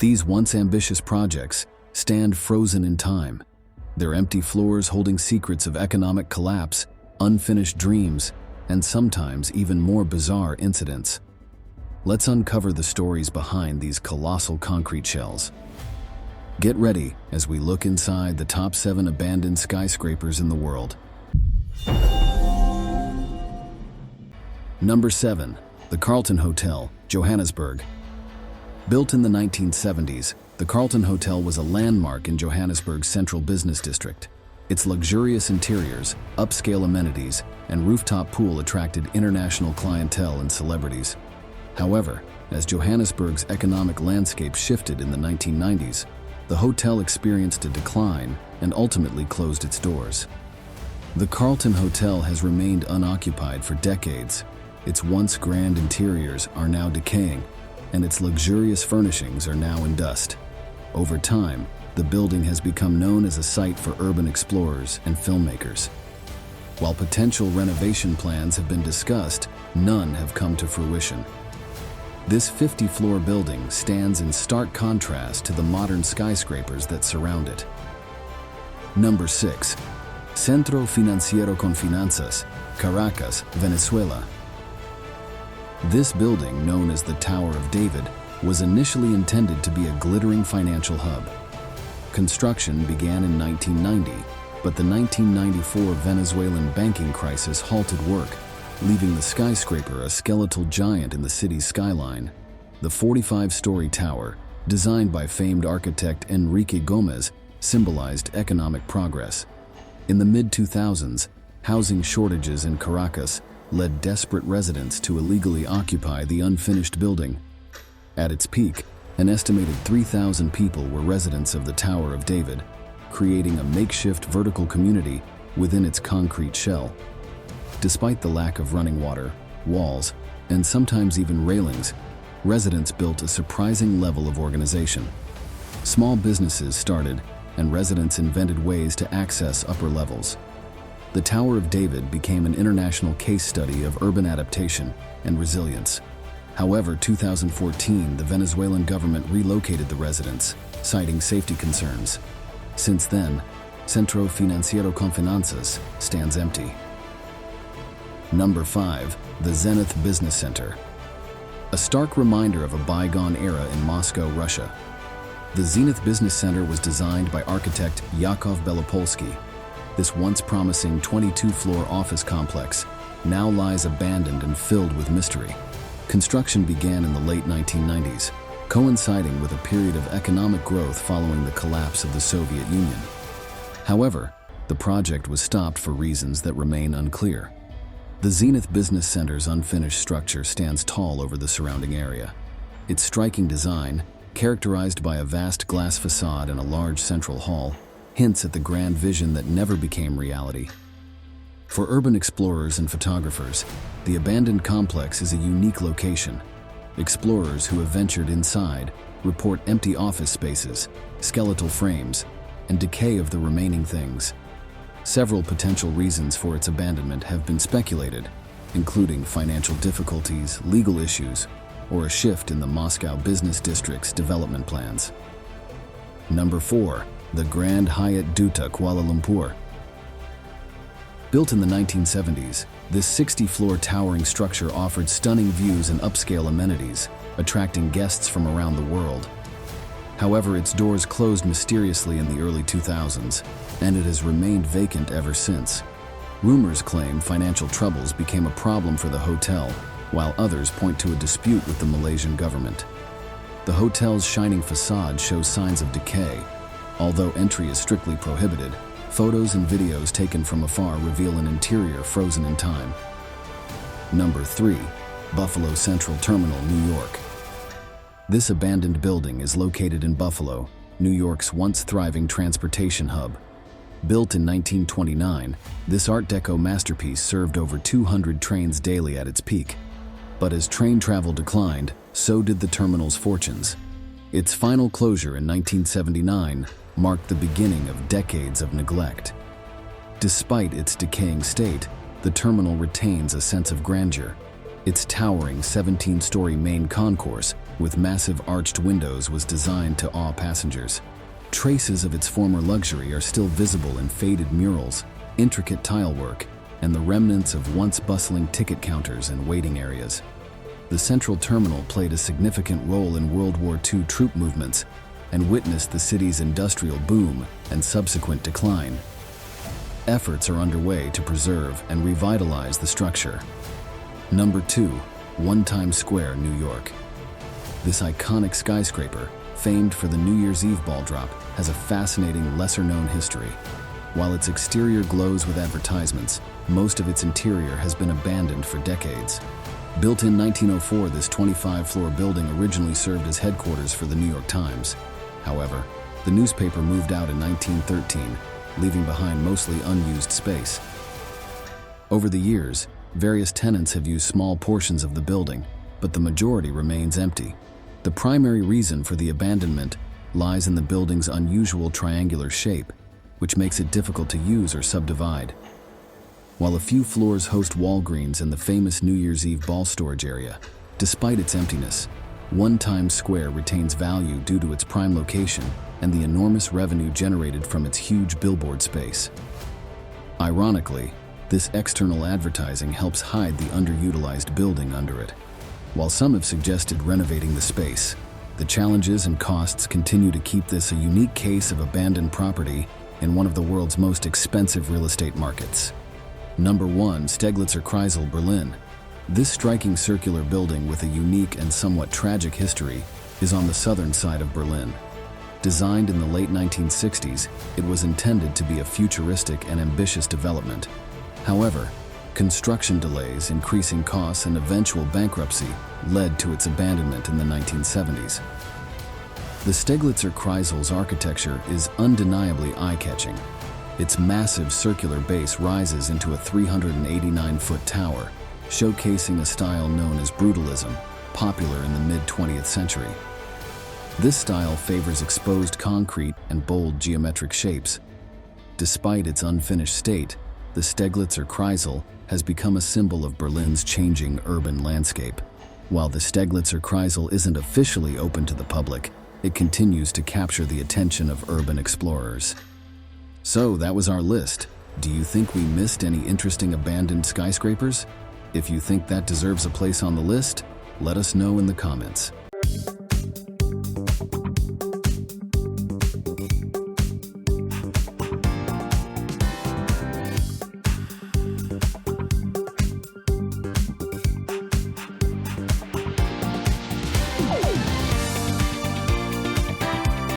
These once ambitious projects stand frozen in time, their empty floors holding secrets of economic collapse, unfinished dreams, and sometimes even more bizarre incidents. Let's uncover the stories behind these colossal concrete shells. Get ready as we look inside the top 7 abandoned skyscrapers in the world. Number 7. The Carlton Hotel, Johannesburg. Built in the 1970s, the Carlton Hotel was a landmark in Johannesburg's central business district. Its luxurious interiors, upscale amenities, and rooftop pool attracted international clientele and celebrities. However, as Johannesburg's economic landscape shifted in the 1990s, the hotel experienced a decline and ultimately closed its doors. The Carlton Hotel has remained unoccupied for decades. Its once grand interiors are now decaying, and its luxurious furnishings are now in dust. Over time, the building has become known as a site for urban explorers and filmmakers. While potential renovation plans have been discussed, none have come to fruition. This 50-floor building stands in stark contrast to the modern skyscrapers that surround it. Number 6. Centro Financiero con Finanzas, Caracas, Venezuela. This building, known as the Tower of David, was initially intended to be a glittering financial hub. Construction began in 1990, but the 1994 Venezuelan banking crisis halted work, leaving the skyscraper a skeletal giant in the city's skyline. The 45-story tower, designed by famed architect Enrique Gomez, symbolized economic progress. In the mid-2000s, housing shortages in Caracas led desperate residents to illegally occupy the unfinished building. At its peak, an estimated 3,000 people were residents of the Tower of David, creating a makeshift vertical community within its concrete shell. Despite the lack of running water, walls, and sometimes even railings, residents built a surprising level of organization. Small businesses started, and residents invented ways to access upper levels. The Tower of David became an international case study of urban adaptation and resilience. However, 2014, the Venezuelan government relocated the residents, citing safety concerns. Since then, Centro Financiero con Finanzas stands empty. Number 5. The Zenith Business Center. A stark reminder of a bygone era in Moscow, Russia. The Zenith Business Center was designed by architect Yakov Belopolsky. This once promising 22-floor office complex now lies abandoned and filled with mystery. Construction began in the late 1990s, coinciding with a period of economic growth following the collapse of the Soviet Union. However, the project was stopped for reasons that remain unclear. The Zenith Business Center's unfinished structure stands tall over the surrounding area. Its striking design, characterized by a vast glass facade and a large central hall, hints at the grand vision that never became reality. For urban explorers and photographers, the abandoned complex is a unique location. Explorers who have ventured inside report empty office spaces, skeletal frames, and decay of the remaining things. Several potential reasons for its abandonment have been speculated, including financial difficulties, legal issues, or a shift in the Moscow business district's development plans. Number 4. The Grand Hyatt Duta Kuala Lumpur. Built in the 1970s, this 60-floor towering structure offered stunning views and upscale amenities, attracting guests from around the world. However, its doors closed mysteriously in the early 2000s, and it has remained vacant ever since. Rumors claim financial troubles became a problem for the hotel, while others point to a dispute with the Malaysian government. The hotel's shining facade shows signs of decay. Although entry is strictly prohibited, photos and videos taken from afar reveal an interior frozen in time. Number 3. Buffalo Central Terminal, New York. This abandoned building is located in Buffalo, New York's once thriving transportation hub. Built in 1929, this Art Deco masterpiece served over 200 trains daily at its peak. But as train travel declined, so did the terminal's fortunes. Its final closure in 1979 marked the beginning of decades of neglect. Despite its decaying state, the terminal retains a sense of grandeur. Its towering 17-story main concourse with massive arched windows was designed to awe passengers. Traces of its former luxury are still visible in faded murals, intricate tilework, and the remnants of once bustling ticket counters and waiting areas. The central terminal played a significant role in World War II troop movements and witnessed the city's industrial boom and subsequent decline. Efforts are underway to preserve and revitalize the structure. Number 2. 1 Times Square, New York. This iconic skyscraper, famed for the New Year's Eve ball drop, has a fascinating lesser-known history. While its exterior glows with advertisements, most of its interior has been abandoned for decades. Built in 1904, this 25-floor building originally served as headquarters for the New York Times. However, the newspaper moved out in 1913, leaving behind mostly unused space. Over the years, various tenants have used small portions of the building, but the majority remains empty. The primary reason for the abandonment lies in the building's unusual triangular shape, which makes it difficult to use or subdivide. While a few floors host Walgreens and the famous New Year's Eve ball storage area, despite its emptiness, 1 Times Square retains value due to its prime location and the enormous revenue generated from its huge billboard space. Ironically, this external advertising helps hide the underutilized building under it. While some have suggested renovating the space, the challenges and costs continue to keep this a unique case of abandoned property in one of the world's most expensive real estate markets. Number 1. Steglitzer Kreisel, Berlin. This striking circular building with a unique and somewhat tragic history is on the southern side of Berlin. Designed in the late 1960s, it was intended to be a futuristic and ambitious development. However, construction delays, increasing costs, and eventual bankruptcy led to its abandonment in the 1970s. The Steglitzer Kreisel's architecture is undeniably eye-catching. Its massive circular base rises into a 389-foot tower, showcasing a style known as brutalism, popular in the mid-20th century. This style favors exposed concrete and bold geometric shapes. Despite its unfinished state, the Steglitzer Kreisel has become a symbol of Berlin's changing urban landscape. While the Steglitzer Kreisel isn't officially open to the public, it continues to capture the attention of urban explorers. So that was our list. Do you think we missed any interesting abandoned skyscrapers? If you think that deserves a place on the list, let us know in the comments.